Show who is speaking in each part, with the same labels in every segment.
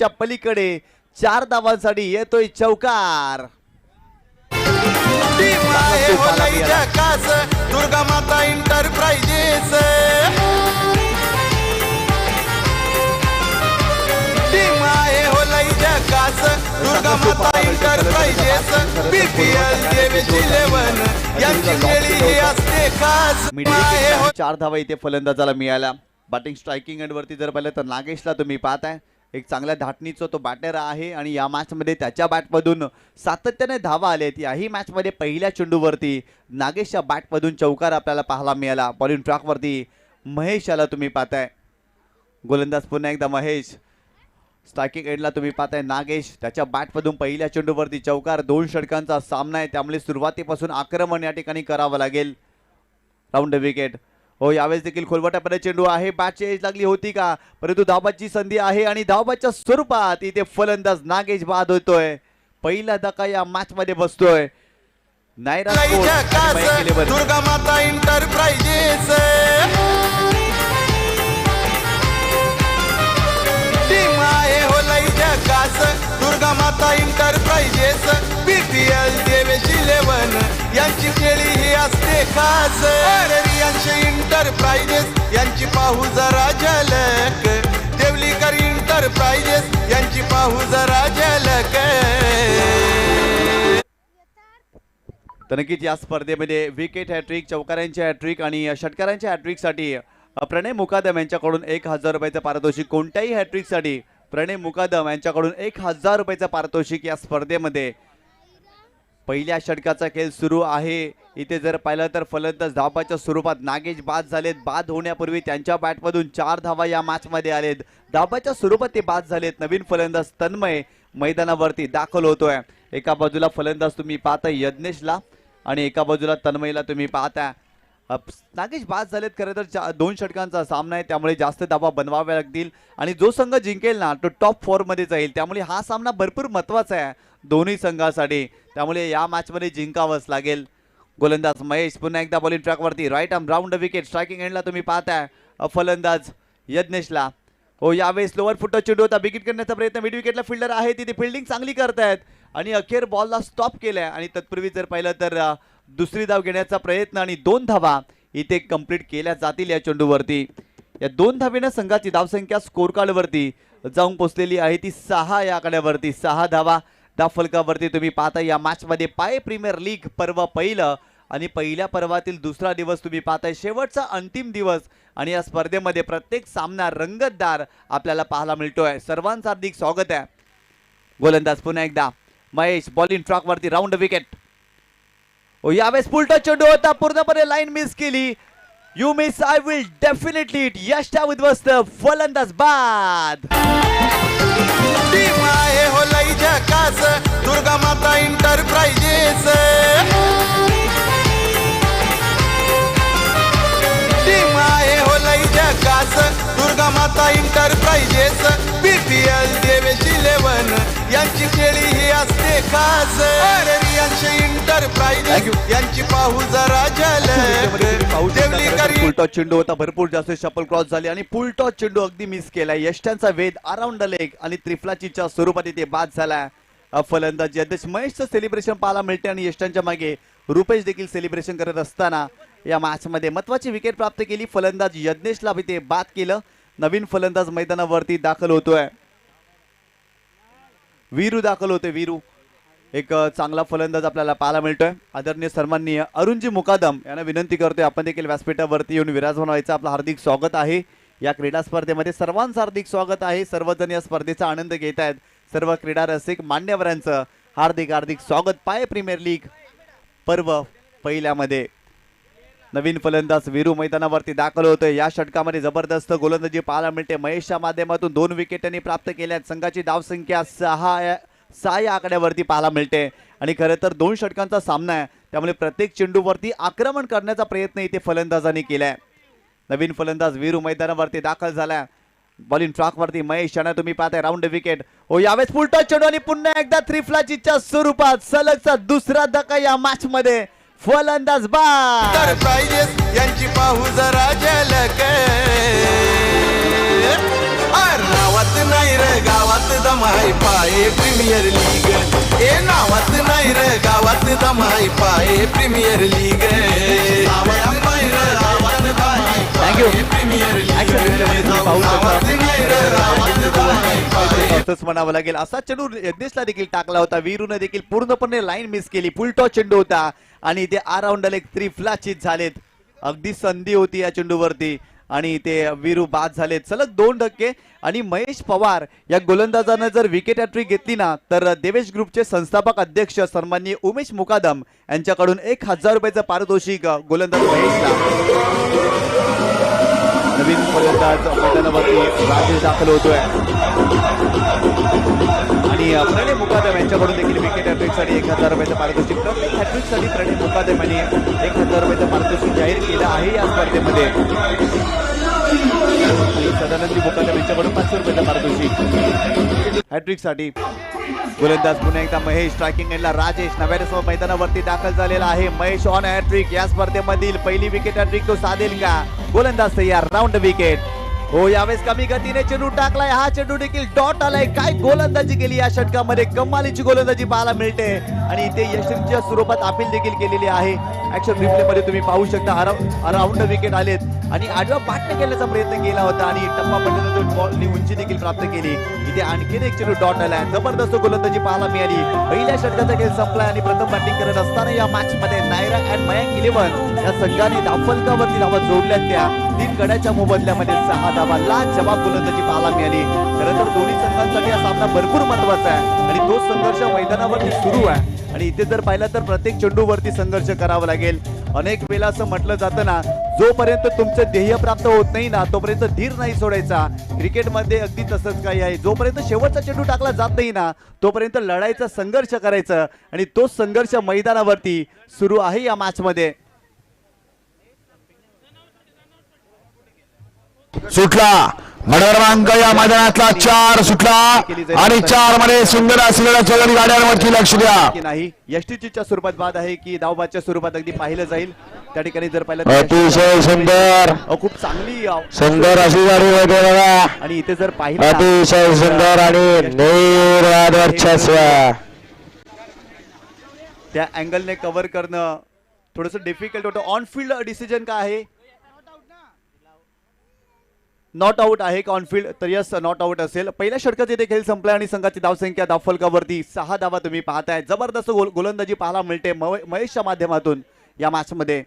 Speaker 1: विकेटच्या पलीकडे 4 धावांसाठी येतोय चौकार।
Speaker 2: दुर्गा माता इंटरप्राइजेस दुर्गा माता इंटरप्राइजेस BPL देवेश 11 यांची खेळी ही असते खास।
Speaker 1: 4 धावा इथे फलंदाजाला मिळाल्या। बॅटिंग स्ट्रायकिंग एंड वरती जर पाहिलं तर नागेशला तुम्ही पाहताय एक चांगल्या धाटणीचा तो बॅटर आहे आणि या मॅच मध्ये त्याच्या बॅटमधून सातत्याने धावा आलेत। याही मॅच मध्ये पहिल्या चेंडूवरती नागेशच्या बॅटमधून चौकार आपल्याला पाहायला मिळाला। बॉलिंग ट्रॅक वरती महेश याला तुम्ही पाहताय, गोलंदाज पुन्हा एकदा महेश। स्ट्रायकिंग एंडला तुम्ही पाहताय नागेश, त्याच्या बॅटमधून पहिल्या चेंडूवरती चौकार। 2 षटकांचा सामना आहे, त्यामुळे सुरुवातीपासून आक्रमण या ठिकाणी करावं लागेल। राऊंड विकेट हो, यावेळेस देखील खोलवटामध्ये चेंडू आहे, बॅटची एज लागली होती का, परंतु धावबाची संधी आहे आणि धावबाच्या स्वरूपात इथे फलंदाज नागेश बाद होतोय। पहिला धक्का या मॅच मध्ये बसतोय।
Speaker 2: दुर्गा माता इंटरप्राइजेस दुर्गा माता इंटरप्राइजेस BPL देवेश 11 यांची खेळी ही असते खास। यांची इंटरप्राइजेस यांची पाहू जरा झलक, देवलीकर इंटरप्राइजेस यांची पाहू जरा झलक।
Speaker 1: तर नक्कीच या स्पर्धेमध्ये विकेट हॅट्रिक, चौकारांच्या हॅट्रिक आणि षटकारांच्या हॅट्रिकसाठी प्रणय मुकादम यांच्याकडून 1000 रुपयाचं पारितोषिक। कोणत्याही हॅट्रिकसाठी प्रणय मुकादम यांच्याकडून 1000 रुपयाचं पारितोषिक या स्पर्धेमध्ये। पहिल्या षटकाचा खेळ सुरू आहे। इथे जर पाहिलं तर फलंदाज धावाच्या स्वरूपात नागेश बाद झालेत। बाद होण्यापूर्वी त्यांच्या बॅटमधून 4 धावा या मॅच मध्ये आलेत। धावाच्या स्वरूपात ते बाद झालेत। नवीन फलंदाज तन्मय मैदानावरती दाखल होतोय। एका बाजूला फलंदाज तुम्ही पाहताय यज्ञेशला आणि एका बाजूला तन्मयला तुम्ही पाहताय। नागेश बाद झालेत। खरं तर 2 षटकांचा सामना आहे, त्यामुळे जास्त धावा बनवाव्या लागतील आणि जो संघ जिंकेल ना तो टॉप 4 मध्ये जाईल। त्यामुळे हा सामना भरपूर महत्त्वाचा आहे दोन्ही संघासाठी, त्यामुळे या मॅच मध्ये जिंकावंच लागेल। गोलंदाज महेश पुन्हा एकदा बॉलिंग ट्रॅक वरती right arm round wicket. Striking एंडला तुम्ही पाहताय फलंदाज यज्ञेशला हो, यावेळेस लोअर फुट चेंडू होता, विकेट करण्याचा प्रयत्न मिड विकेटला फिल्डर आहे, तिथे फिल्डिंग चांगली करतायत आणि अखेर बॉलला स्टॉप केलाय आणि तत्पूर्वी जर पाहिलं तर दुसरी धाव घेण्याचा प्रयत्न आणि 2 धावा इथे कंप्लीट केल्या जातील या चेंडूवरती। या 2 धावेने संघाची धावसंख्या स्कोर कार्ड वरती जाऊन पोहोचलेली आहे ती 6 या आकड्यावरती। 6 धावा धाव फलकावरती तुम्ही पाहता। या मॅच मध्ये पाय प्रीमियर लीग पर्व पहिलं आणि पहिल्या पर्वातील दुसरा दिवस तुम्ही पाहताय, शेवटचा अंतिम दिवस आणि या स्पर्धेमध्ये प्रत्येक सामना रंगतदार आपल्याला पाहायला मिळतोय। सर्वांचं हार्दिक स्वागत आहे। गोलंदाज पुन्हा एकदा महेश, बॉलिंग ट्रॅक वरती राऊंड विकेट हो, यावेळेस पुलटा चेंडू होता, पूर्णपणे लाईन मिस केली। You miss I will definitely it, यष्टा उद्ध्वस्त, फलंदाज बाद।
Speaker 2: दुर्गा माता इंटरप्राइजेस दुर्गा माता इंटरप्राइजेस BPL देवेश 11 यांची खेळी ही असते खास। यांची इंटरप्राइजेस यांची पाहू जरा झलक, देवलीकर
Speaker 1: पुलटॉस चेंडू होता, भरपूर जास्त शपल क्रॉस झाली आणि पुलटॉस चेंडू अगदी मिस केला। यष्ट्यांचा वेध अराउंड द लेग आणि त्रिफलाचीच्या स्वरूपात इथे बाद झाला। फलंदाज यज्ञेश महेशचं सेलिब्रेशन पाहायला मिळते आणि यष्ट्यांच्या मागे रुपेश देखील सेलिब्रेशन करत असताना या मॅच मध्ये महत्वाची विकेट प्राप्त केली। फलंदाज यज्ञेशला इथे बाद केलं। नवीन फलंदाज मैदानावरती दाखल होतोय, वीरू दाखल होते। वीरू एक चांगला फलंदाज आपल्याला पाहायला मिळतोय। आदरणीय सन्माननीय अरुणजी मुकादम यांना विनंती करतोय आपण देखील व्यासपीठावरती येऊन विराजमान व्हायचं। आपलं हार्दिक स्वागत आहे या क्रीडा स्पर्धेमध्ये, सर्वांचं हार्दिक स्वागत आहे। सर्वजण या स्पर्धेचा आनंद घेत आहेत। सर्व क्रीडा रसिक मान्यवरांचं हार्दिक हार्दिक स्वागत। पाय प्रीमियर लीग पर्व पहिल्यामध्ये नवीन फलंदाज वीरू मैदानावरती दाखल होतोय। या षटकामध्ये जबरदस्त गोलंदाजी पाहायला मिळते। महेशच्या माध्यमातून 2 विकेटांनी प्राप्त केल्यात। संघाची धावसंख्या 6 या आकड्यावरती पाहायला मिळते आणि खरं तर 2 षटकांचा सामना आहे, त्यामुळे प्रत्येक चेंडूवरती आक्रमण करण्याचा प्रयत्न इथे फलंदाजांनी केलाय। नवीन फलंदाज वीरू मैदानावरती दाखल झालाय। बॉलिंग ट्रॅक वरती महेश यांना तुम्ही पाहताय राऊंड विकेट हो, यावेळेस पुलटॉस चेंडू आणि पुन्हा एकदा त्रिफलाचीच्या स्वरूपात सलगचा दुसरा धक्का या मॅच मध्ये। फलंदाज बाद।
Speaker 2: इंटरप्राइजेस यांची पाहू जरा झलक, नावात नाही रे गावात दमाई पाये प्रीमियर लीग ए नावात नाही रे गावात दमाई पाये प्रीमियर लीग गावात नाही रे गावात दमाई
Speaker 1: थँक्यू
Speaker 2: पाये प्रीमियर लीग
Speaker 1: पाहू
Speaker 2: गावात नाही रे गावात दमाई पाये
Speaker 1: असंच म्हणावं लागेल. असा चेंडू यज्ञेशला देखील टाकला होता. वीरूने देखील पूर्णपणे लाईन मिस केली. फुल टॉस चेंडू होता आणि ते अराउंड एक 3 फ्लॅचित झालेत. अगदी संधी होती या चेंडूवरती आणि ते वीरू बाद झालेत. सलग 2 धक्के आणि महेश पवार या गोलंदाजानं जर विकेट हॅट्रिक घेतली ना तर देवेश ग्रुपचे संस्थापक अध्यक्ष सन्माननीय उमेश मुकादम यांच्याकडून 1000 रुपयाचं पारितोषिक गोलंदाज महेशला. नवीन गोलंदाज मैदानावरती राजेश दाखल होतोय आणि प्रणय मुकादम यांच्याकडून देखील विकेट हॅट्रिकसाठी 1000 रुपयाचं पारितोषिक. प्रत्येक हॅट्रिकसाठी प्रणय मुकादम यांनी 1000 रुपयाचं पारितोषिक जाहीर केलं आहे या स्पर्धेमध्ये. आणि सदानंद मुकादम यांच्याकडून 500 रुपयाचं पारितोषिक हॅट्रिकसाठी. गोलंदाज पुन्हा एकदा महेश. स्ट्रायकिंग एंडला राजेश नव्याने मैदानावरती दाखल झालेला आहे. Mahesh on hat trick. या स्पर्धेमधील पहिली विकेट हॅट्रिक तो साधेल का? गोलंदाज तयार. Round wicket. हो यावेळेस कमी गतीने चेंडू टाकलाय. हा चेंडू देखील डॉट आलाय. काय गोलंदाजी केली या षटकामध्ये. कमालीची गोलंदाजी पाहायला मिळते आणि ते यशस्वीच्या स्वरूपात अपील देखील केलेली आहे. ऍक्शन रिप्ले मध्ये तुम्ही पाहू शकता अराउंड विकेट आलेत आणि आडव्या पाठने केल्याचा प्रयत्न केला होता आणि टप्पा पडल्यानंतर बॉलनी उंची देखील प्राप्त केली. इथे आणखीन एक चेंडू डॉट आलाय. जबरदस्त गोलंदाजी पाहायला मिळाली. पहिल्या षटकाचा खेळ संपलाय आणि प्रथम बॅटिंग करत असताना या मॅच मध्ये नायरा अँड मयंक 11 या संघाने धावफलकावरती धावा जोडल्या. त्या 3 गड्याच्या मोबदल्यामध्ये 6 धावा. लाजवाब गोलंदाजी पाहायला मिळाली. खरं तर दोन्ही संघांसाठी हा सामना भरपूर महत्वाचा आहे आणि तो संघर्ष मैदानावरती सुरू आहे. आणि इथे जर पाहिलं तर प्रत्येक चेंडूवरती संघर्ष करावा लागेल. अनेक वेळा असं म्हटलं जातं ना, जोपर्यंत तुमचं ध्येय प्राप्त होत नाही ना तोपर्यंत धीर नाही सोडायचा. क्रिकेटमध्ये अगदी तसंच काही आहे. जोपर्यंत शेवटचा चेंडू टाकला जात नाही ना तोपर्यंत लढायचा, संघर्ष करायचं आणि तो संघर्ष मैदानावरती सुरू आहे या मॅच मध्ये.
Speaker 3: सुटला क्रमांक या मैदानातला 4 सुटला आणि 4 मध्ये सुंदर असलेल्या चौघी गाड्यांवरती लक्ष द्या
Speaker 1: की नाही. यष्टीच्या स्वरूपात बाद आहे की धावबादच्या स्वरूपात अगदी पाहिलं जाईल. त्या ठिकाणी जर पाहिलं
Speaker 3: अतिशय सुंदर
Speaker 1: खूप चांगली
Speaker 3: सुंदर अशी गाडी होते बघा.
Speaker 1: आणि इथे जर पाहिलं
Speaker 3: अतिशय सुंदर आणि निर्वाद वर्चस्व.
Speaker 1: त्या अँगलने कव्हर करणं थोडंसं डिफिकल्ट होतं. ऑन फील्ड डिसिजन काय आहे? नॉट आउट आहे का ऑन फील्ड? तर यस नॉट आउट असेल. पहिल्या षटकात इथे खेळ संपला आणि संघाची धावसंख्या धावफलकावरती 6 धावा तुम्ही पाहताय. जबरदस्त गोलंदाजी पाहायला मिळते महेशच्या माध्यमातून या मॅच मध्ये.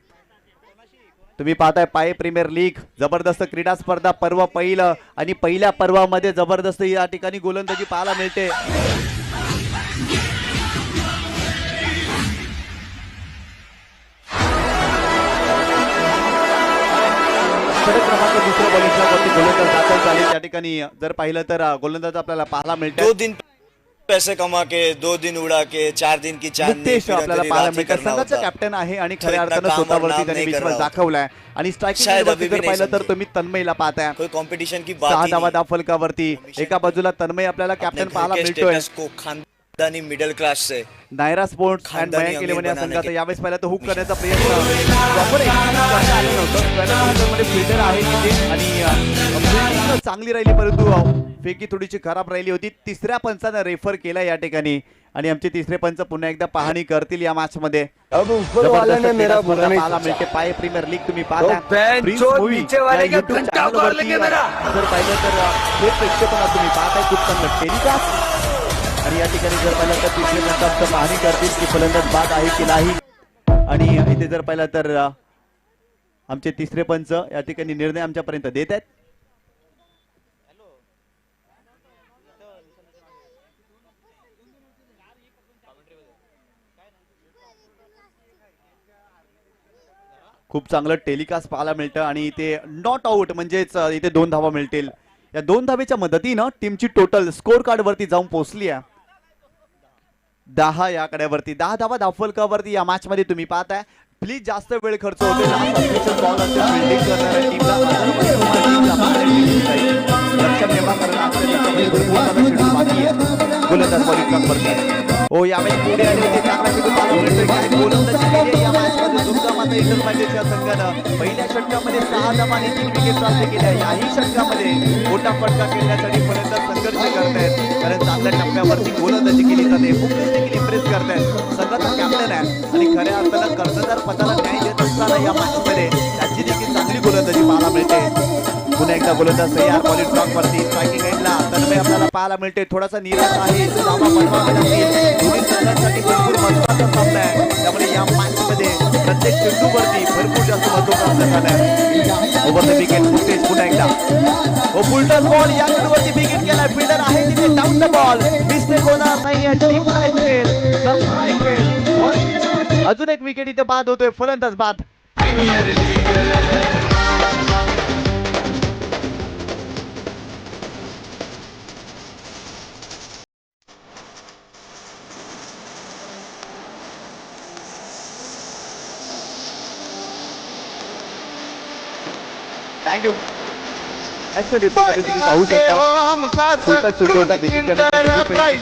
Speaker 1: तुम्ही पाहताय पाये प्रीमियर लीग जबरदस्त क्रीडा स्पर्धा पर्व पहिलं आणि पहिल्या पर्वामध्ये जबरदस्त या ठिकाणी गोलंदाजी पाहायला मिळते. क्रमांक दुसऱ्या बॉलिंगवरती गोलंदाज दाखल झाले. त्या ठिकाणी जर पाहिलं तर गोलंदाज आपल्याला पाहायला मिळते.
Speaker 4: 2 दिन पैसे कमा के 2 दिन उड़ा के 4 दिन की चांदनी
Speaker 1: आपल्याला पाहायला मिळतं. संघाचा कॅप्टन आहे आणि खऱ्या अर्थानं स्वतःवरती त्यांनी विश्वास दाखवलाय. आणि स्ट्रायकिंग जर पाहिलं तर तुम्ही तन्मयला पाहताय.
Speaker 4: कोई कंपटीशन की
Speaker 1: 6 धावा धावफलकावरती. एका बाजूला तन्मय आपल्याला कॅप्टन पाहायला मिळतोय.
Speaker 4: खानदानी मिडल क्लास से
Speaker 1: नायरा स्पोर्ट्स अँड मयंक 11 या संघाचा यावेळेस पहिला तो हुक करण्याचा प्रयत्न प्रॉपर फिल्डर आहे तिथे आणि चांगली राहिली परंतु फेकी थोडीशी खराब राहिली होती. तिसऱ्या पंचानं रेफर केला या ठिकाणी आणि आमचे तिसरे पंच पुन्हा एकदा पाहणी करतील या मॅच मध्ये. पाहायला मिळते पाय प्रीमियर लीग तुम्ही पाहता. प्रिन्स मूवी YouTube चॅनलवरती जर पाहिलं तर हे प्रेक्षकांना तुम्ही पाहताय खूप चांगलं टेलिकास्ट. आणि या ठिकाणी जर पाहिलं तर तिसरे पंच पाहणी करतील की फलंदाज बाद आहे की नाही. आणि इथे जर पाहिलं तर आमचे तिसरे पंच या ठिकाणी निर्णय आमच्यापर्यंत देत आहेत. खूप चांगलं टेलिकास्ट पाहायला मिळतं आणि इथे नॉट आउट म्हणजेच इथे 2 धावा मिळतील. या 2 धावेच्या मदतीनं टीमची टोटल स्कोर कार्ड वरती जाऊन पोहोचली आहे 10 या कड्यावरती. 10 धावा धावफलकावरती या मॅच मध्ये तुम्ही पाहताय. प्लीज जास्त वेळ खर्च होते गोलंदाज बॉलिंग करतात. हो यावेळी पुढे आले होते चांगला चेंडू पाहायला मिळतोय काय गोलंदाजी केली आहे या मॅचमध्ये दुर्गामाता इंटरमॅचच्या संघानं पहिल्या षटकामध्ये 6 धावा आणि 3 विकेट प्राप्त केल्या याही षटकामध्ये मोठा फटका खेळण्यासाठी फलंदाज संघर्ष करतायत कारण चांगल्या टप्प्यावरती गोलंदाजी केली जाते मुकेश देखील इम्प्रेस करतायत संघाचा कॅप्टन आहे आणि खऱ्या अर्थानं कर्णधार पदाला न्याय देत असताना या मॅचमध्ये त्याची देखील चांगली गोलंदाजी पाहायला मिळते पुन्हा एकदा गोलंदाज तयार बॉलिंग ट्रॉक वरती स्ट्रायकिंग एंडला तन्मय आपल्याला पाहायला मिळते थोडासा निराश आहे धावा बनवाव्या लागतील दोन्ही संघांसाठी भरपूर महत्त्वाचा सामना आहे त्यामुळे या मॅच मध्ये प्रत्येक चेंडूवरती भरपूर जास्त महत्त्व प्राप्त झालं आहे ओव्हर द विकेट फुटेज पुन्हा एकदा फुलटॉस बॉल या चेंडूवरती विकेट गेला फिल्डर आहे तिथे डाऊन द बॉल मिस्टेक होणार नाही अजून एक विकेट इथे बाद होतोय फलंदाज बाद थँक्यू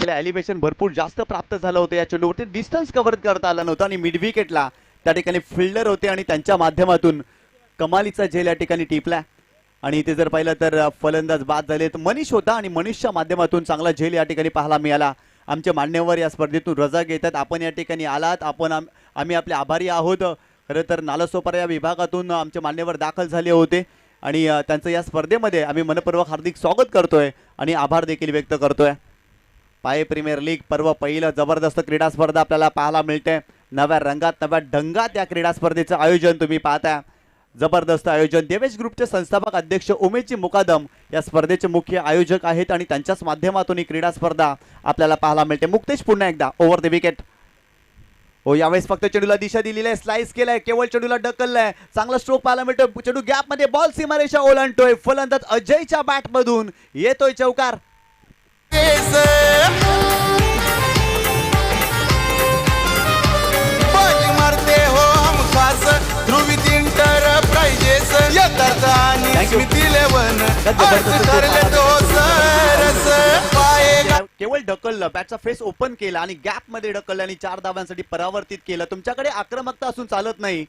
Speaker 1: एलिव्हेशन भरपूर जास्त प्राप्त झालं होतं या चेंडूवरती डिस्टन्स कव्हर करता आला नव्हता आणि मिड विकेटला त्या ठिकाणी फिल्डर होते आणि त्यांच्या माध्यमातून कमालीचा झेल या ठिकाणी टिपला आणि इथे जर पाहिलं तर फलंदाज बाद झाले तर मनीष होता आणि मनीषच्या माध्यमातून चांगला झेल या ठिकाणी पाहायला मिळाला आमचे मान्यवर या स्पर्धेतून रजा घेतात आपण या ठिकाणी आलात आम्ही आपले आभारी आहोत खरं तर नालासोपारा या विभागातून आमचे मान्यवर दाखल झाले होते आणि त्यांचं या स्पर्धेमध्ये आम्ही मनपूर्वक हार्दिक स्वागत करतोय आणि आभार देखील व्यक्त करतोय पाय प्रीमियर लीग पर्व पहिलं जबरदस्त क्रीडा स्पर्धा आपल्याला पाहायला मिळते नव्या रंगात नव्या ढंगात या क्रीडा स्पर्धेचं आयोजन तुम्ही पाहताय जबरदस्त आयोजन देवेश ग्रुपचे संस्थापक अध्यक्ष उमेशजी मुकादम या स्पर्धेचे मुख्य आयोजक आहेत आणि त्यांच्याच माध्यमातून ही क्रीडा स्पर्धा आपल्याला पाहायला मिळते मुक्तेश पुन्हा एकदा ओव्हर द विकेट हो यावेळेस फक्त चेंडूला दिशा दिलेली आहे स्लाइस केलाय केवळ चेंडूला ढकललाय चांगला स्ट्रोक पाहायला मिळतोय चेंडू गॅप मध्ये बॉल सीमारेषा ओलांडतोय फलंदाज अजयच्या बॅट मधून येतोय चौकार
Speaker 2: मारते हो हम खास ध्रुवित इंटरप्राइजेस
Speaker 1: केवळ ढकललं बॅटचा फेस ओपन केला आणि गॅप मध्ये ढकललं आणि 4 धावांसाठी परावर्तित केलं तुमच्याकडे आक्रमकता असून चालत नाही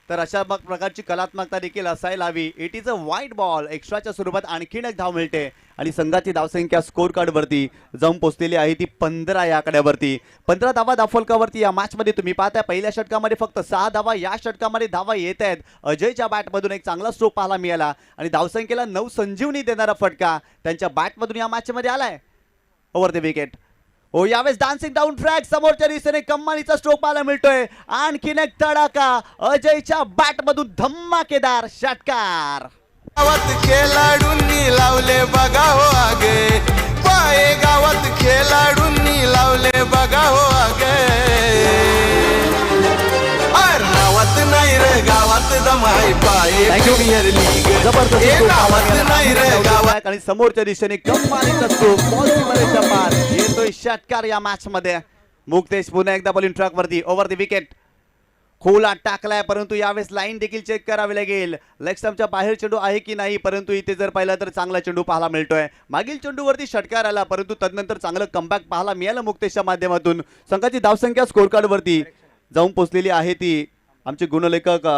Speaker 1: तर अशा प्रकारची कलात्मकता देखील असायला हवी इट इज अ वाईट बॉल एक्स्ट्राच्या स्वरूपात आणखीन एक धाव मिळते आणि संघाची धावसंख्या स्कोर कार्ड वरती जाऊन पोहोचलेली आहे ती 15 या आकड्यावरती 15 धावा दाफलकावरती या मॅच मध्ये तुम्ही पाहताय पहिल्या षटकामध्ये फक्त 6 धावा या षटकामध्ये धावा येत आहेत अजयच्या बॅट मधून एक चांगला स्ट्रोक पाहायला मिळाला आणि धावसंख्येला 9 संजीवनी देणारा फटका त्यांच्या बॅट मधून या मॅच मध्ये आलाय ओव्हर द विकेट हो यावेळेस डान्सिंग डाऊन फ्रॅग समोरच्या दिशेने कम्मालीचा स्ट्रोक पाहायला मिळतोय आणखीन एक तडाखा अजयच्या बॅट मधून धम्माकेदार षटकार
Speaker 2: गावात खेळाडूंनी लावले बघा हो आगे पाय गावात खेळाडूंनी लावले बघा हो आगे नावात नाही रे गावात दमाई पाय प्रीमियर लीग
Speaker 1: जबरदस्त
Speaker 2: गावात नाही रे गावात
Speaker 1: आणि समोरच्या दिशेने कमालीचा स्ट्रोक बॉल सीमारेषा पार येतोय षटकार या मॅच मध्ये मुक्तेश पुन्हा एकदा बॉलिंग ट्रॅक वरती ओव्हर द विकेट खोला टाकलाय परंतु यावेळेस लाईन देखील चेक करावी लागेल लेग स्टंपच्या बाहेर चेंडू आहे की नाही परंतु इथे जर पाहिलं तर चांगला चेंडू पाहायला मिळतोय मागील चेंडूवरती षटकार आला परंतु तदनंतर चांगलं कमबॅक पाहायला मिळालं मुक्तेशच्या माध्यमातून संघाची धावसंख्या स्कोर कार्ड वरती जाऊन पोहोचलेली आहे ती आमचे गुणलेखक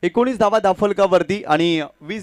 Speaker 1: एकोणीस धावा दाफलकावरती आणि 20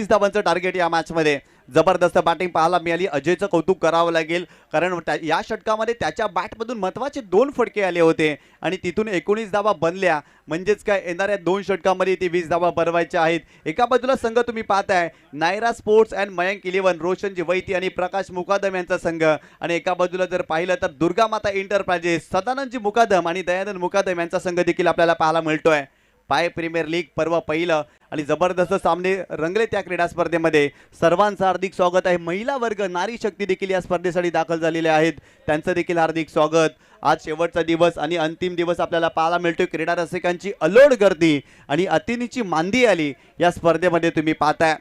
Speaker 1: धावांचं टार्गेट या मॅच मध्ये जबरदस्त बॅटिंग पाहायला मिळाली अजयचं कौतुक करावं लागेल कारण या षटकामध्ये त्याच्या बॅटमधून महत्त्वाचे 2 फटके आले होते आणि तिथून 19 धावा बनल्या म्हणजेच काय येणाऱ्या 2 षटकामध्ये ती 20 धावा बनवायच्या आहेत एका बाजूला संघ तुम्ही पाहताय नायरा स्पोर्ट्स अँड मयंक 11 रोशनजी वैती आणि प्रकाश मुकादम यांचा संघ आणि एका बाजूला जर पाहिलं तर दुर्गामाता इंटरप्राइजेस सदानंदजी मुकादम आणि दयानंद मुकादम यांचा संघ देखील आपल्याला पाहायला मिळतोय पाय प्रीमियर लीग पर्व पहिलं आणि जबरदस्त सामने रंगले त्या क्रीडा स्पर्धेमध्ये सर्वांचं हार्दिक स्वागत आहे महिला वर्ग नारी शक्ती देखील या स्पर्धेसाठी दाखल झालेले आहेत त्यांचं देखील हार्दिक स्वागत आज शेवटचा दिवस आणि अंतिम दिवस आपल्याला पाहायला मिळतोय क्रीडा रसिकांची अलोट गर्दी आणि अतिनीची मांदी आली या स्पर्धेमध्ये तुम्ही पाहताय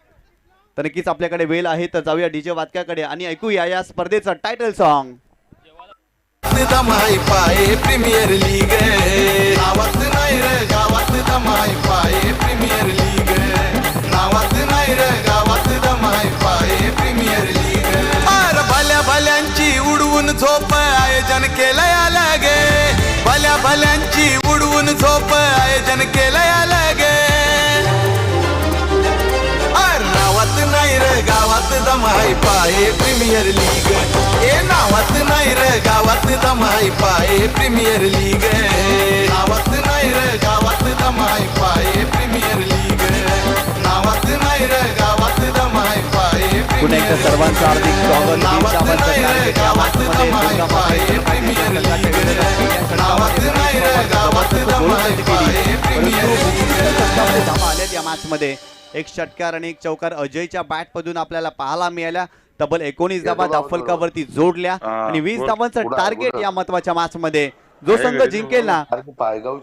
Speaker 1: तर नक्कीच आपल्याकडे वेळ आहे तर जाऊया डीजे वादकाकडे आणि ऐकूया या स्पर्धेचं टायटल सॉन्ग
Speaker 2: दमाई पाये प्रीमियर लीग नावात नाही रे गावात दमाई पाये प्रीमियर लीग नावात नाही रे गावात दमाई पाये प्रीमियर लीग मार भल्या भल्यांची उडवून झोप आयोजन केलंय अलगे भल्या भल्यांची उडवून झोप आयोजन केलंय अलगे नावात नाही रे गावात दमाई पाये प्रीमियर लीग नावात नाही रे गावात दमाई पाये प्रीमियर लीग नावात नाही रे गावात दमाई पाये प्रीमियर लीग नावात नाही रे गावात दमाई पाये
Speaker 1: पुन्हा एकदा सर्वांचं हार्दिक स्वागत.
Speaker 2: नावात नाही रे गावात दमाई पाये प्रीमियर लीग नावात नाही रे गावात दमाई पाये प्रीमियर लीग
Speaker 1: धावा आल्या या मॅच मध्ये. एक षटकार आणि एक चौकार अजयच्या बॅट मधून आपल्याला पाहायला मिळाल्या. तब्बल 19 धावा दाफलकावरती जोडल्या आणि 20 धावांचं टार्गेट या महत्वाच्या मॅच मध्ये. जो संघ जिंकेल ना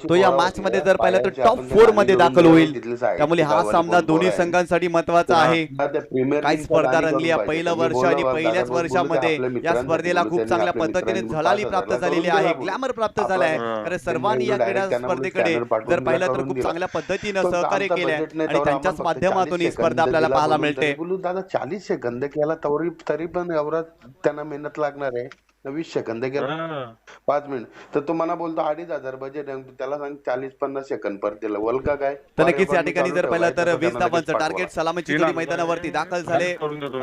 Speaker 1: तो या मॅच मध्ये जर पाहिलं तर टॉप 4 मध्ये दाखल होईल. त्यामुळे हा सामना दोन्ही संघांसाठी महत्वाचा आहे. काही स्पर्धा रंगली या पहिलं वर्ष आणि पहिल्याच वर्षामध्ये या स्पर्धेला खूप चांगल्या पद्धतीने झळाळी प्राप्त झालेली आहे, ग्लॅमर प्राप्त झाला आहे. कारण सर्वांनी या क्रीडा स्पर्धेकडे जर पाहिलं तर खूप चांगल्या पद्धतीनं सहकार्य केले आणि त्यांच्याच माध्यमातून ही स्पर्धा आपल्याला पाहायला मिळते.
Speaker 5: दादा 40 सेकंद केला तरी पण एवढा त्यांना मेहनत लागणार आहे. 20 सेकंद केला 5 मिनिट तर तो मला बोलतो 2,500 बजेट त्याला सांग 40-50 सेकंद परत दिला वल्का काय.
Speaker 1: तर नक्कीच या ठिकाणी जर पाहिलं तर 20 धावांचं टार्गेट सलामीची जोडी मैदानावरती दाखल झाले.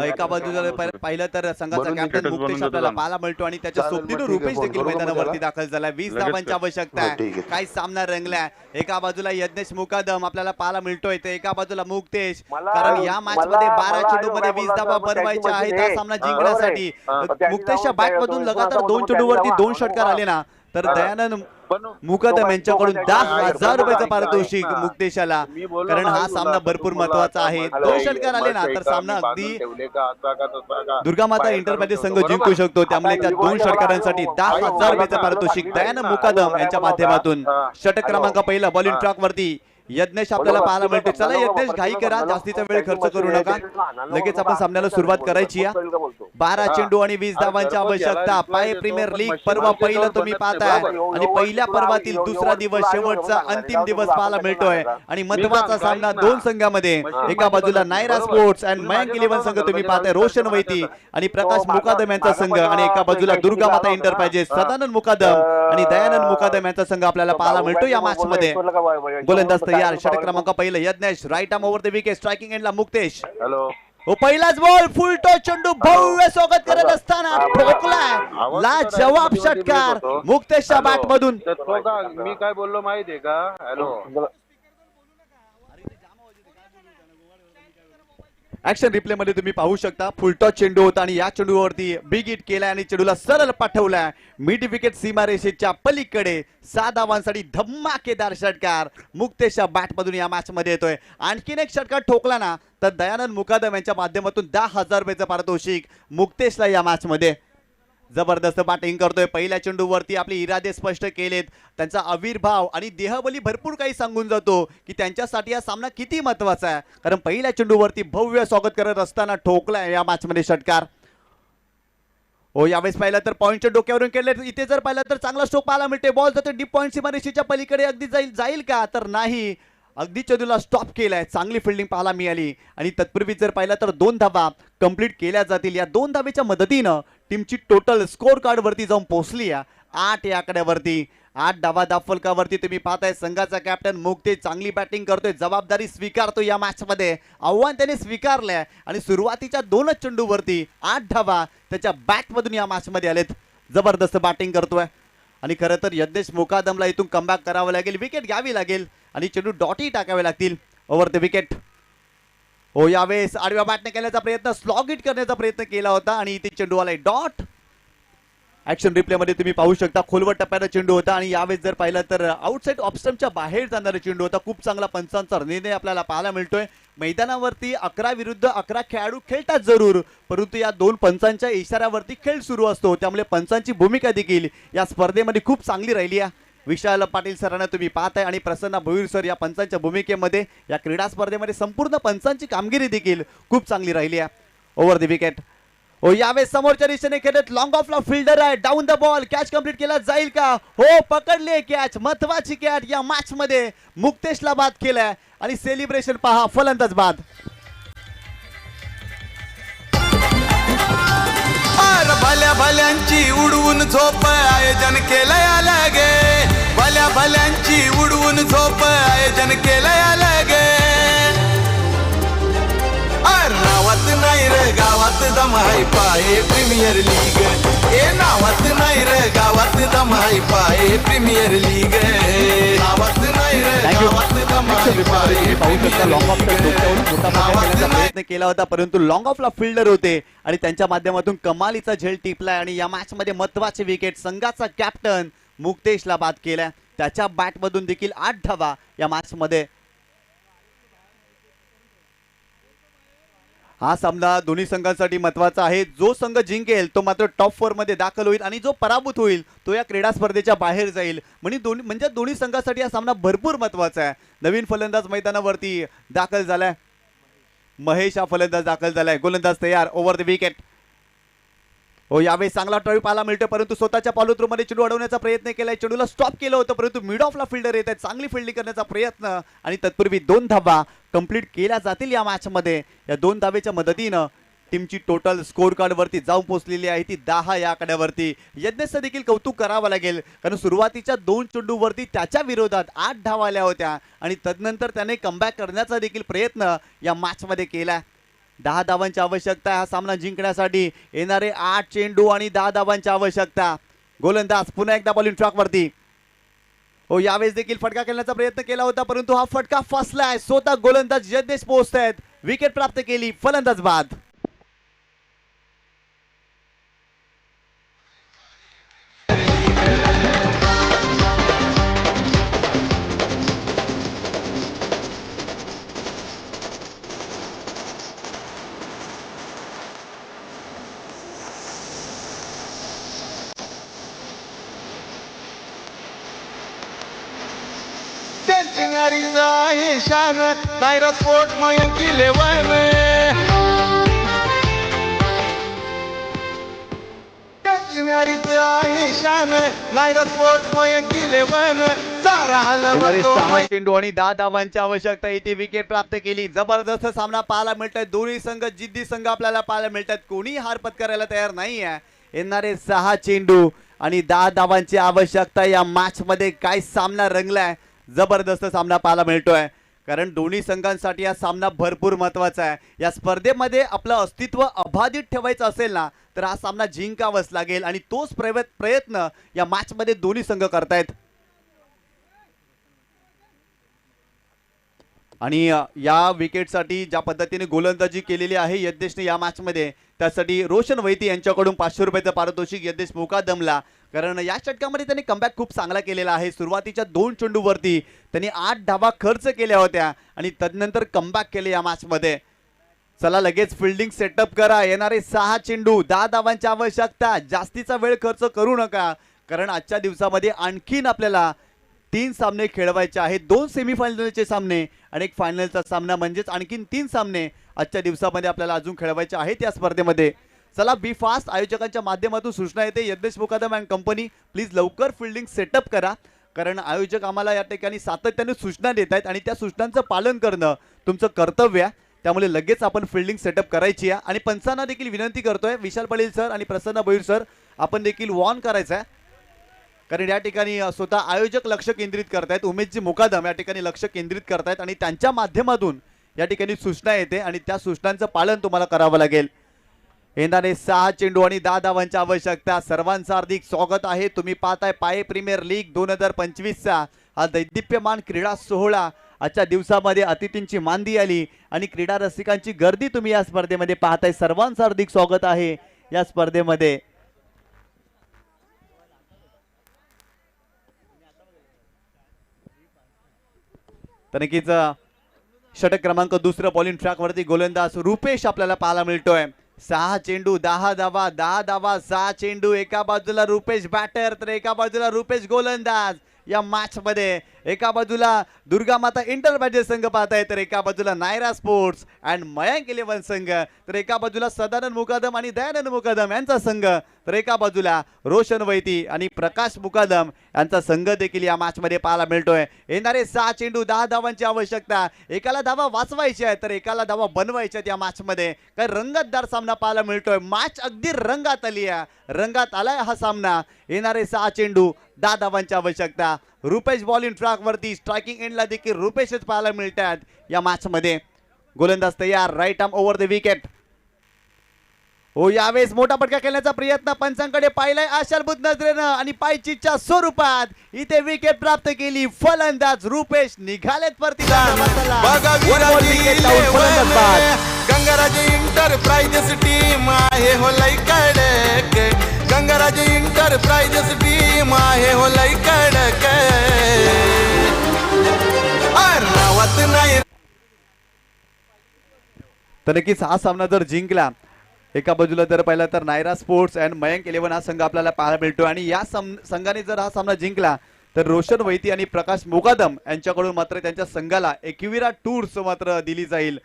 Speaker 1: एका बाजूला पाहिलं तर संघाचा कॅप्टन मुक्तेश आपल्याला पाहायला मिळतो आणि त्याच्या सोबतीनं रुपेश देखील मैदानावरती दाखल झाला. 20 धावांची आवश्यकता आहे. काही सामना रंगलाय. एका बाजूला यज्ञेश मुकादम आपल्याला पाहायला मिळतोय तर एका बाजूला मुक्तेश. कारण या मॅच मध्ये 12 चेंडूमध्ये 20 धावा बनवायच्या आहेत हा सामना जिंकण्यासाठी. मुक्तेशच्या बॅट मधून लगातार 2 चेंडूवरती 2 षटकार आले ना तर दयानंद मुकादम यांच्याकडून 10,000 रुपयाचं पारितोषिक मुक्तेशाला. कारण हा सामना भरपूर महत्वाचा आहे. 2 षटकार आले ना तर सामना अगदी दुर्गामाता इंटरमध्ये संघ जिंकू शकतो. त्यामुळे त्या 2 षटकारांसाठी 10,000 रुपयाचं पारितोषिक दयानंद मुकादम यांच्या माध्यमातून. षटक क्रमांक पहिला बॉलिंग ट्रॅक वरती यज्ञेश आपल्याला पाहायला मिळतो. चला यज्ञेश घाई करा, जास्तीचा वेळ खर्च करू नका. लगेच आपण सामन्याला सुरुवात करायची आहे. 12 चेंडू आणि 20 धावांची आवश्यकता. पाय प्रीमियर लीग पर्व पहिलं तुम्ही पाहताय आणि पहिल्या पर्वातील दुसरा दिवस शेवटचा अंतिम दिवस पाहायला मिळतोय आणि महत्वाचा सामना 2 संघांमध्ये. एका बाजूला नायरा स्पोर्ट्स अँड मयंक 11 संघ तुम्ही पाहताय रोशन वैती आणि प्रकाश मुकादम यांचा संघ आणि एका बाजूला दुर्गामाता इंटरप्राइजेस सदानंद मुकादम आणि दयानंद मुकादम यांचा संघ आपल्याला पाहायला मिळतो या मॅच मध्ये. गोलंदाज तयार. षटक क्रमांक पहिलं Yagnesh right arm over the wicket striking एंडला मुक्तेश. हो पहिलाच बॉल फुल टॉस चेंडू भव्य स्वागत करत असताना ठोकलाय लाजवाब षटकार मुक्तेशच्या बॅट मधून.
Speaker 5: मी काय बोललो माहितीये का. हॅलो
Speaker 1: ऍक्शन रिप्ले मध्ये तुम्ही पाहू शकता फुलटॉस चेंडू होता आणि या चेंडूवरती बिग हिट केलाय आणि चेंडूला सरळ पाठवलाय मिड विकेट सीमारेषेच्या पलीकडे. 6 धावांसाठी धमाकेदार षटकार मुक्तेशच्या बॅट मधून या मॅच मध्ये येतोय. आणखीन एक षटकार ठोकला ना तर दयानंद मुकादम यांच्या माध्यमातून 10,000 रुपयाचं पारितोषिक मुक्तेशला या मॅच मध्ये. जबरदस्त बॅटिंग करतोय. पहिल्या चेंडूवरती आपले इरादे स्पष्ट केलेत. त्यांचा आविर्भाव आणि देहबली भरपूर काही सांगून जातो की त्यांच्यासाठी हा सामना किती महत्वाचा आहे. कारण पहिल्या चेंडूवरती भव्य स्वागत करत असताना ठोकलाय या मॅच मध्ये षटकार. हो यावेळेस पाहिलं तर पॉईंटच्या डोक्यावरून केले. इथे जर पाहिलं तर चांगला स्ट्रोक पाहायला मिळते. बॉल जातो डीप पॉईंट सीमारेषेच्या पलीकडे अगदी जाईल का तर नाही. अगदी चेंडूला स्टॉप केलाय. चांगली फिल्डिंग पाहायला मिळाली आणि तत्पूर्वी जर पाहिलं तर 2 धावा कंप्लीट केल्या जातील. या 2 धावेच्या मदतीनं टीमची टोटल स्कोर कार्ड वरती जाऊन पोहोचली आहे 8 या आकड्यावरती. 8 धावा दाफलकावरती तुम्ही पाहताय. संघाचा कॅप्टन मुक्तेश चांगली बॅटिंग करतोय. जबाबदारी स्वीकारतो या मॅच मध्ये. आव्हान त्याने स्वीकारलंय आणि सुरुवातीच्या 2 चेंडूवरती 8 धावा त्याच्या बॅट मधून या मॅच मध्ये आलेत. जबरदस्त बॅटिंग करतोय आणि खरं तर यज्ञेश मुकादमला इथून कमबॅक करावं लागेल. विकेट घ्यावी लागेल आणि चेंडू डॉटही टाकावे लागतील ओव्हर द विकेट. हो यावेळेस आडव्या बॅटने केल्याचा प्रयत्न स्लॉग हिट करण्याचा प्रयत्न केला होता आणि इथे चेंडू आलाय डॉट. ऍक्शन रिप्ले मध्ये तुम्ही पाहू शकता खोलवर टप्प्याचा चेंडू होता आणि यावेळेस जर पाहिलं तर आउटसाइड ऑफस्टंपच्या बाहेर जाणारा चेंडू होता. खूप चांगला पंचांचा निर्णय आपल्याला पाहायला मिळतोय. मैदानावरती 11 विरुद्ध 11 खेळाडू खेळतात जरूर, परंतु या 2 पंचांच्या इशाऱ्यावरती खेळ सुरू असतो. त्यामुळे पंचांची भूमिका देखील या स्पर्धेमध्ये खूप चांगली राहिली आहे. विशाल पाटील सरांना तुम्ही पाहताय आणि प्रसन्न भोईर सर या पंचांच्या भूमिकेमध्ये या क्रीडा स्पर्धेमध्ये संपूर्ण पंचांची कामगिरी देखील खूप चांगली राहिली आहे. ओव्हर द विकेट हो यावेळेस समोरच्या दिशेने खेळत लॉंग ऑफला फिल्डर आहे, down the ball, catch complete केला जाईल का? हो पकडले कॅच, महत्वाची कॅच या मॅच मध्ये मुक्तेशला बाद केलाय आणि सेलिब्रेशन पहा, फलंदाज बाद.
Speaker 2: भल्या भल्यांची उडवून झोप आयोजन केलंय अलगे, भल्या भल्यांची उडवून झोप आयोजन केलंय अलगे. नावात नाही रे गावात दमाई पाये प्रीमियर लीग, ए नावात नाही रे गावात दमाई पाये प्रीमियर लीग, नावात नाही रे गावात दमाई पाये
Speaker 1: लॉंग ऑफचा प्रयत्न केला होता परंतु लॉंग ऑफला फिल्डर होते आणि त्यांच्या माध्यमातून कमालीचा झेल टिपलाय आणि या मॅच मध्ये महत्वाचे विकेट संघाचा कॅप्टन मुक्तेशला बाद केलाय. त्याच्या बॅट मधून देखील 8 धावा या मॅच मध्ये. हा सामना दोन्ही संघांसाठी महत्वाचा आहे. जो संघ जिंकेल तो मात्र टॉप 4 मध्ये दाखल होईल आणि जो पराभूत होईल तो या क्रीडा स्पर्धेच्या बाहेर जाईल. म्हणजे दोन्ही संघांसाठी हा सामना भरपूर महत्वाचा आहे. नवीन फलंदाज मैदानावरती दाखल झालाय, महेश हा फलंदाज दाखल झालाय. गोलंदाज तयार, ओव्हर द विकेट. हो यावेळी चांगला ट्राय पाहायला मिळतोय परंतु स्वतःच्या फॉलो मध्ये चेंडू अडवण्याचा प्रयत्न केलाय. चेंडूला स्टॉप केलं होतं परंतु मिड ऑफला फिल्डर येत आहेत, चांगली फिल्डिंग करण्याचा प्रयत्न आणि तत्पूर्वी 2 धावा कंप्लीट केल्या जातील या मॅच मध्ये. या 2 धावेच्या मदतीनं टीमची टोटल स्कोर कार्ड वरती जाऊन पोहोचलेली आहे ती 10 या आकड्यावरती. यज्ञेशचं देखील कौतुक करावं लागेल कारण सुरुवातीच्या 2 चेंडूवरती त्याच्या विरोधात 8 धावा आल्या होत्या आणि तदनंतर त्याने कमबॅक करण्याचा देखील प्रयत्न या मॅच मध्ये केला. 10 धावांची आवश्यकता हा सामना जिंकण्यासाठी. येणारे 8 चेंडू आणि 10 धावांची आवश्यकता. गोलंदाज पुन्हा एकदा बॉलिंग ट्रॅक वरती. हो यावेळेस देखील फटका खेळण्याचा प्रयत्न केला होता परंतु हा फटका फसलाय. स्वतः गोलंदाज यज्ञेश पोहोचतायत, विकेट प्राप्त केली, फलंदाज बाद.
Speaker 2: आहे शान नायरा स्पोर्ट मयंक 11, आहे शान नायरा स्पोर्ट मयंक 11.
Speaker 1: 6 चेंडू आणि 10 धावांची आवश्यकता येते, विकेट प्राप्त केली. जबरदस्त सामना पाहायला मिळतोय. दोन्ही संघ जिद्दी संघ आपल्याला पाहायला मिळतात, कोणी हार पत्करायला तयार नाही आहे. येणारे 6 चेंडू आणि 10 धावांची आवश्यकता. या मॅच मध्ये काय सामना रंगलाय, जबरदस्त सामना पाहायला मिळतोय कारण दोन्ही संघांसाठी हा सामना भरपूर महत्वाचा आहे. या स्पर्धेमध्ये आपलं अस्तित्व अबाधित ठेवायचं असेल ना तर हा सामना जिंकावाच लागेल आणि तोच प्रयत्न या मॅच मध्ये दोन्ही संघ करतायत. आणि या विकेटसाठी ज्या पद्धतीने गोलंदाजी केलेली आहे यज्ञेशने या मॅच मध्ये, त्यासाठी रोशन वैती यांच्याकडून 500 रुपयाचं पारितोषिक यज्ञेश मुकादमला. कारण या षटकामध्ये त्यांनी कमबॅक खूप चांगला केलेला आहे. सुरुवातीच्या 2 चेंडूवरती त्यांनी 8 धावा खर्च केल्या होत्या आणि तदनंतर कमबॅक केले या मॅच मध्ये. चला लगेच फिल्डिंग सेटअप करा. येणारे 6 चेंडू 10 धावांची आवश्यकता. जास्तीचा वेळ खर्च करू नका कारण आजच्या दिवसामध्ये आणखीन आपल्याला 3 सामने खेळवायचे आहेत. 2 सेमीफायनलचे सामने आणि एक फायनलचा सामना, म्हणजेच आणखीन 3 सामने आजच्या दिवसामध्ये आपल्याला अजून खेळवायचे आहेत या स्पर्धेमध्ये. चला बी फास्ट. आयोजकांच्या माध्यमातून सूचना येते, यज्ञेश मुकादम अँड कंपनी प्लीज लवकर फिल्डिंग सेटअप करा कारण आयोजक आम्हाला या ठिकाणी सातत्याने सूचना देत आहेत आणि त्या सूचनांचं पालन करणं तुमचं कर्तव्य आहे. त्यामुळे लगेच आपण फिल्डिंग सेटअप करायची आहे. आणि पंचांना देखील विनंती करतोय, विशाल पाटील सर आणि प्रसन्न भोईर सर, आपण देखील वॉर्न करायचं आहे कारण या ठिकाणी स्वतः आयोजक लक्ष केंद्रित करतायत. उमेशजी मुकादम या ठिकाणी लक्ष केंद्रित करतायत आणि त्यांच्या माध्यमातून या ठिकाणी सूचना येते आणि त्या सूचनांचं पालन तुम्हाला करावं लागेल. येणारे 6 चेंडू आणि 10 धावांची आवश्यकता. सर्वांचं हार्दिक स्वागत आहे. तुम्ही पाहताय पाये प्रीमियर लीग 2025चा हा दैदिप्यमान क्रीडा सोहळा. आजच्या दिवसामध्ये अतिथींची मांदी आली आणि क्रीडा रसिकांची गर्दी तुम्ही या स्पर्धेमध्ये पाहताय. सर्वांचं हार्दिक स्वागत आहे या स्पर्धेमध्ये. तर नक्कीच षटक क्रमांक 2 बॉलिंग ट्रॅक वरती गोलंदाज रुपेश आपल्याला पाहायला मिळतोय. 6 चेंडू 10 धावा, 10 धावा 6 चेंडू. एका बाजूला रुपेश बॅटर तर एका बाजूला रुपेश गोलंदाज. या मॅच मध्ये. एका बाजूला दुर्गा माता इंटरप्राइजेस संघ पाहताय, तर एका बाजूला नायरा स्पोर्ट्स अँड मयांक 11 संघ, तर एका बाजूला सदानंद मुकादम आणि दयानंद मुकादम यांचा संघ, तर एका बाजूला रोशन वैती आणि प्रकाश मुकादम यांचा संघ देखील या मॅच मध्ये पाहायला मिळतोय. येणारे 6 चेंडू 10 धावांची आवश्यकता. एकाला धावा वाचवायची आहे तर एकाला धावा बनवायच्या या मॅच मध्ये. काय रंगतदार सामना पाहायला मिळतोय. मॅच अगदी रंगात आली आहे, रंगात आलाय हा सामना. येणारे 6 चेंडू 10 धावांची आवश्यकता. रुपेश बॉलिंग ट्रॅक वरती, स्ट्रायकिंग एंडला देखील रुपेशच पाहायला मिळतात या मॅच मध्ये. गोलंदाज तयार, right arm over the wicket. हो, यावेळेस मोठा फटका खेळण्याचा प्रयत्न पंचांकडे पाहिलाय आशालभूत नजरेनं आणि पायचीच्या स्वरूपात इथे विकेट प्राप्त केली. फलंदाज रुपेश निघालेत वरती.
Speaker 2: बघा विराजी गंगाराज इंटरप्राइजेस टीम आहे हो लई कडक. गंगाराज इंटरप्राइजेस टीम आहे हो लई कडक. नावात नाही.
Speaker 1: तर नक्कीच हा सामना जर जिंकला, एका बाजूला जर पाहिला तर नायरा स्पोर्ट्स अँड मयांक 11 हा संघ आपल्याला पाहायला मिळतो आणि या संघाने जर हा सामना जिंकला तर रोशन वैती आणि प्रकाश मुकादम यांच्याकडून मात्र त्यांच्या संघाला एकविरा टूर्स मात्र दिली जाईल.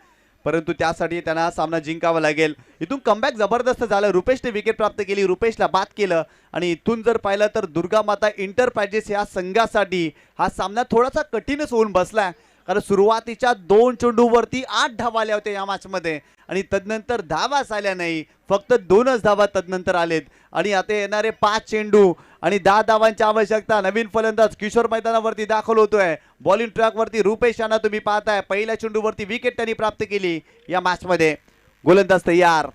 Speaker 1: परंतु त्यासाठी त्यांना हा सामना जिंकावा लागेल. इथून कमबॅक जबरदस्त झालं. रुपेशने विकेट प्राप्त केली, रुपेशला बाद केलं आणि इथून जर पाहिलं तर दुर्गा माता इंटरप्राइजेस या संघासाठी हा सामना थोडासा कठीणच होऊन बसला. कारण सुरुवातीच्या 2 चेंडूवरती 8 धावा आल्या होत्या या मॅच मध्ये आणि तदनंतर धावाच आल्या नाही, फक्त 2च धावा तदनंतर आलेत. आणि आता येणारे 5 चेंडू आणि 10 धावांची आवश्यकता. नवीन फलंदाज किशोर मैदानावरती दाखल होतोय. बॉलिंग ट्रॅक वरती रुपेश यांना तुम्ही पाहताय. पहिल्या चेंडूवरती विकेट त्यांनी प्राप्त केली या मॅच मध्ये. गोलंदाज तयार,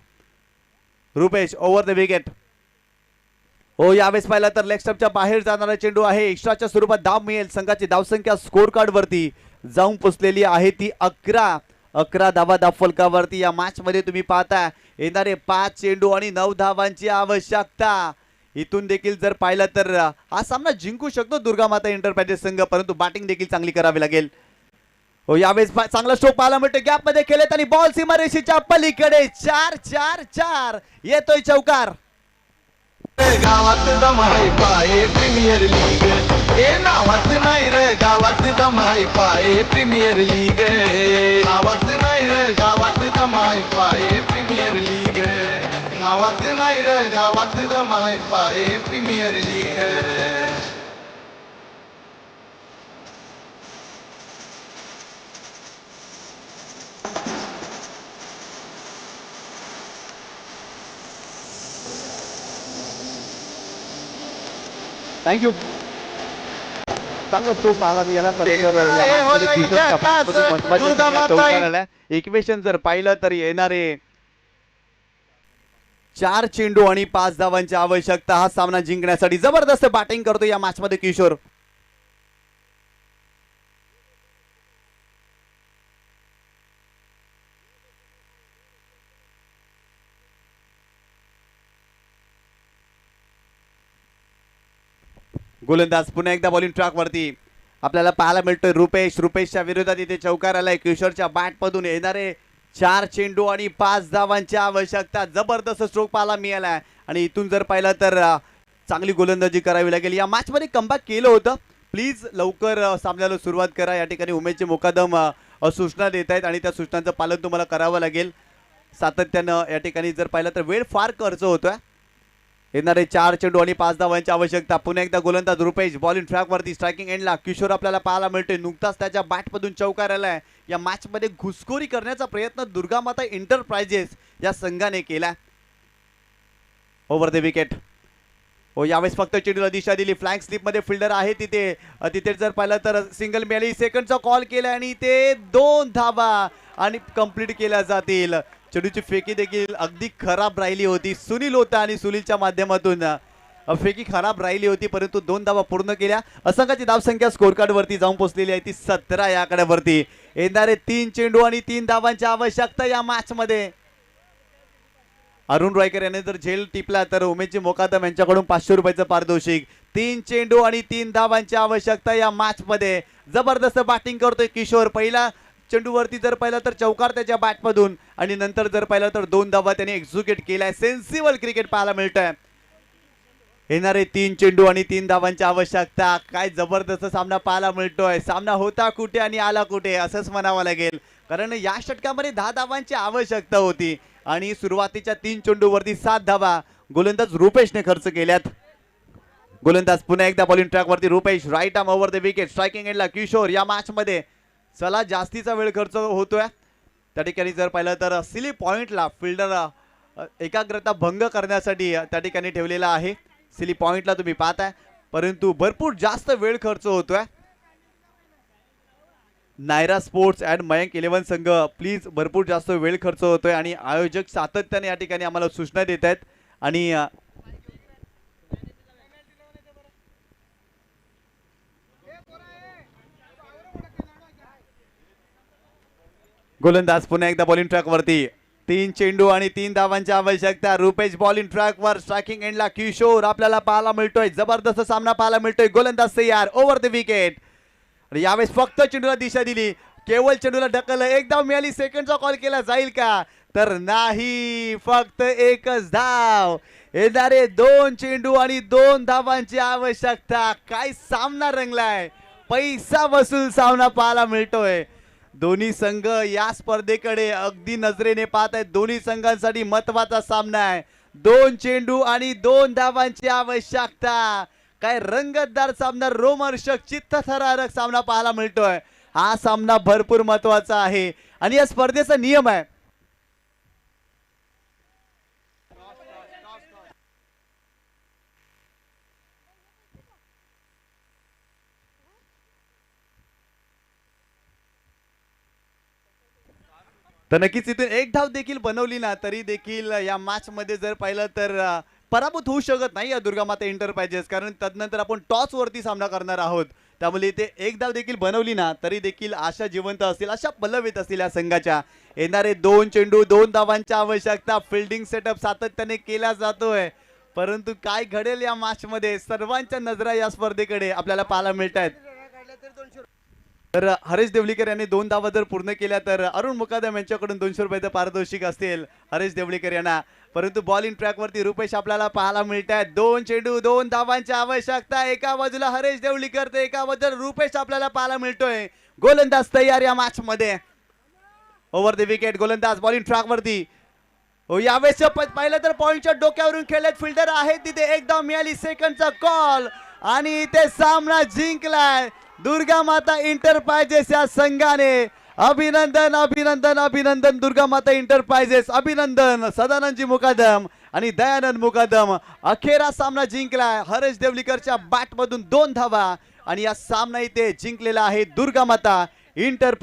Speaker 1: रुपेश ओव्हर द विकेट. हो, यावेळेस पाहिला तर लेग स्टंपच्या बाहेर जाणारा चेंडू आहे. एक्स्ट्राच्या स्वरूपात धाव मिळेल. संघाची धावसंख्या स्कोर कार्ड वरती जाऊन पोचलेली आहे ती 11 धावा धाव फलकावरती. या मॅच मध्ये तुम्ही पाहता येणारे 5 चेंडू आणि 9 धावांची आवश्यकता. इथून देखील जर पाहिलं तर हा सामना जिंकू शकतो दुर्गा माता इंटरप्राइजेस संघ, परंतु बॅटिंग देखील चांगली करावी लागेल. हो, यावेळेस चांगला स्ट्रोक पाहायला मिळतो. गॅप मध्ये खेळत आणि बॉल सीमारेषेच्या पलीकडे. 4-4-4 येतोय चौकार.
Speaker 2: गावात दमाई पाये प्रीमियर लीग. ए नावात नाही रे गावात दमाई पाये प्रीमियर लीग. नावात नाही रे गावात दमाई पाये प्रीमियर लीग. नावात नाही रे गावात दमाई पाये प्रीमियर लीग.
Speaker 1: थँक्यू. इक्वेशन जर पाहिलं तर येणारे 4 चेंडू आणि 5 धावांची आवश्यकता हा सामना जिंकण्यासाठी. जबरदस्त बॅटिंग करतो या मॅच मध्ये किशोर. गोलंदाज पुन्हा एकदा बॉलिंग ट्रॅक वरती आपल्याला पाहायला मिळतोय रुपेशच्या विरोधात इथे चौकार आलाय. किशोरच्या बॅट मधून येणारे 4 चेंडू आणि 5 धावांची आवश्यकता. जबरदस्त स्ट्रोक पाहायला मिळालाय आणि इथून जर पाहिलं तर चांगली गोलंदाजी करावी लागेल. या मॅच मध्ये कमबॅक केलं होतं. प्लीज लवकर सामन्याला सुरुवात करा. या ठिकाणी उमेशचे मुकादम सूचना देत आहेत आणि त्या सूचनांचं पालन तुम्हाला करावं लागेल सातत्यानं. या ठिकाणी जर पाहिलं तर वेळ फार खर्च होतोय. येणारे 4 चेंडू आणि 5 धावांची आवश्यकता. पुन्हा एकदा गोलंदाज रुपेश बॉलिंग ट्रॅक वरती. स्ट्रायकिंग एंडला किशोर आपल्याला पाहायला मिळतोय. नुकताच त्याच्या बॅट मधून चौकार आलाय. या मॅच मध्ये घुसखोरी करण्याचा प्रयत्न दुर्गा माता इंटरप्राइजेस या संघाने केला. Over the wicket. हो, यावेळेस फक्त चेंडूला दिशा दिली. फ्लँक स्लिप मध्ये फिल्डर आहे तिथे जर पाहिलं तर सिंगल मिळाली. सेकंडचा कॉल केला आणि ते 2 धावा आणि कंप्लीट केल्या जातील. चेंडूची फेकी देखील अगदी खराब राहिली होती. सुनील होता आणि सुनीलच्या माध्यमातून फेकी खराब राहिली होती, परंतु 2 धावा पूर्ण केल्या. असंख्याची धावसंख्या स्कोर कार्ड वरती जाऊन पोहोचलेली आहे ती 17 या आकड्यावरती. येणारे 3 चेंडू आणि 3 धावांची आवश्यकता या मॅच मध्ये. अरुण रॉयकर याने जर झेल टिपला तर उमेशजी मोकादम यांच्याकडून 500 रुपयाचं पारितोषिक. 3 चेंडू आणि 3 धावांची आवश्यकता या मॅच मध्ये. जबरदस्त बॅटिंग करतोय किशोर. पहिला चेंडूवरती जर पाहिलं तर चौकार त्याच्या बॅटमधून आणि नंतर जर पाहिलं तर 2 धावा त्याने एक्झिक्यूट केलाय. सेन्सिबल क्रिकेट पाहायला मिळतंय. येणारे 3 चेंडू आणि 3 धावांची आवश्यकता. काय जबरदस्त सामना पाहायला मिळतोय. सामना होता कुठे आणि आला कुठे असंच म्हणावं लागेल, कारण या षटकामध्ये 10 धावांची आवश्यकता होती आणि सुरुवातीच्या 3 चेंडूवरती 7 धावा गोलंदाज रुपेशने खर्च केल्यात. गोलंदाज पुन्हा एकदा बॉलिंग ट्रॅक वरती Rupesh. Right arm over the wicket. Striking एंडला किशोर. या मॅच मध्ये चला जास्तीचा वेळ खर्च होतोय. त्या ठिकाणी जर पाहिलं तर सिली पॉइंटला फिल्डर एकाग्रता भंग करण्यासाठी त्या ठिकाणी ठेवलेला आहे. सिली पॉइंटला तुम्ही पाहताय, परंतु भरपूर जास्त वेळ खर्च होतोय. नायरा स्पोर्ट्स अँड मयंक 11 संघ प्लीज, भरपूर जास्त वेळ खर्च होतोय आणि आयोजक सातत्याने या ठिकाणी आम्हाला सूचना देत आहेत. आणि गोलंदाज पुन्हा एकदा बॉलिंग ट्रॅक वरती. 3 चेंडू आणि 3 धावांची आवश्यकता. रुपेश बॉलिंग ट्रॅक वर. स्ट्रायकिंग एंडला किशोर आपल्याला पाहायला मिळतोय. जबरदस्त सामना पाहायला मिळतोय. गोलंदाज तयार. Over the wicket. यावेळेस फक्त चेंडूला दिशा दिली, केवळ चेंडूला ढकललं. एक धाव मिळाली. सेकंडचा कॉल केला जाईल का? तर नाही, फक्त एकच धाव. येणारे 2 चेंडू आणि 2 धावांची आवश्यकता. काय सामना रंगलाय. पैसा वसूल सामना पाहायला मिळतोय. दोन्ही संघ या स्पर्धेकडे अगदी नजरेने पाहत आहेत. दोन्ही संघांसाठी महत्वाचा सामना आहे. 2 चेंडू आणि 2 धावांची आवश्यकता. काय रंगतदार सामना, रोमहर्षक, चित्तथरारक सामना पाहायला मिळतोय. हा सामना भरपूर महत्वाचा आहे आणि या स्पर्धेचा नियम आहे. तर नक्कीच इथून एक धाव देखील बनवली ना तरी देखील या मॅच मध्ये जर पाहिलं तर पराभूत होऊ शकत नाही या दुर्गामाता एंटरप्राइजेस, कारण तदनंतर आपण टॉस वरती सामना करणार आहोत. त्यामुळे इथे एक धाव देखील बनवली ना तरी देखील आशा जिवंत असतील, आशा पल्लवित असतील या संघाच्या. येणारे 2 चेंडू 2 धावांची आवश्यकता. फिल्डिंग सेटअप सातत्याने केला जातोय, परंतु काय घडेल या मॅच मध्ये सर्वांच्या नजरा या स्पर्धेकडे आपल्याला पाहायला मिळत आहेत. तर हरेश देवलीकर यांनी 2 धावा जर पूर्ण केल्या तर अरुण मुकादम यांच्याकडून 200 रुपयाचं पारितोषिक असतील हरेश देवलीकर यांना. परंतु बॉलिंग ट्रॅक वरती रुपेश आपल्याला पाहायला मिळत आहेत. 2 चेंडू 2 धावांची आवश्यकता. एका बाजूला हरेश देवलीकर तर एका बाजूला रुपेश आपल्याला पाहायला मिळतोय. गोलंदाज तयार या मॅच मध्ये. Over the wicket. गोलंदाज बॉलिंग ट्रॅक वरती. यावेळेस पाहिलं तर पॉइंटच्या डोक्यावरून खेळत फिल्डर आहे तिथे. एक धाव मिळाली. सेकंडचा कॉल आणि इथे सामना जिंकलाय दुर्गा माता एंटरप्राइजेस या संघाने. अभिनंदन अभिनंदन अभिनंदन दुर्गा माता एंटरप्राइजेस. अभिनंदन सदानंदजी मुकादम आणि दयानंद मुकादम. अखेरा सामना जिंकलाय. हरेश देवलीकरच्या बॅट मधून 2 धावा आणि या सामना इथे जिंकलेला आहे दुर्गा माता एंटरप्राइज.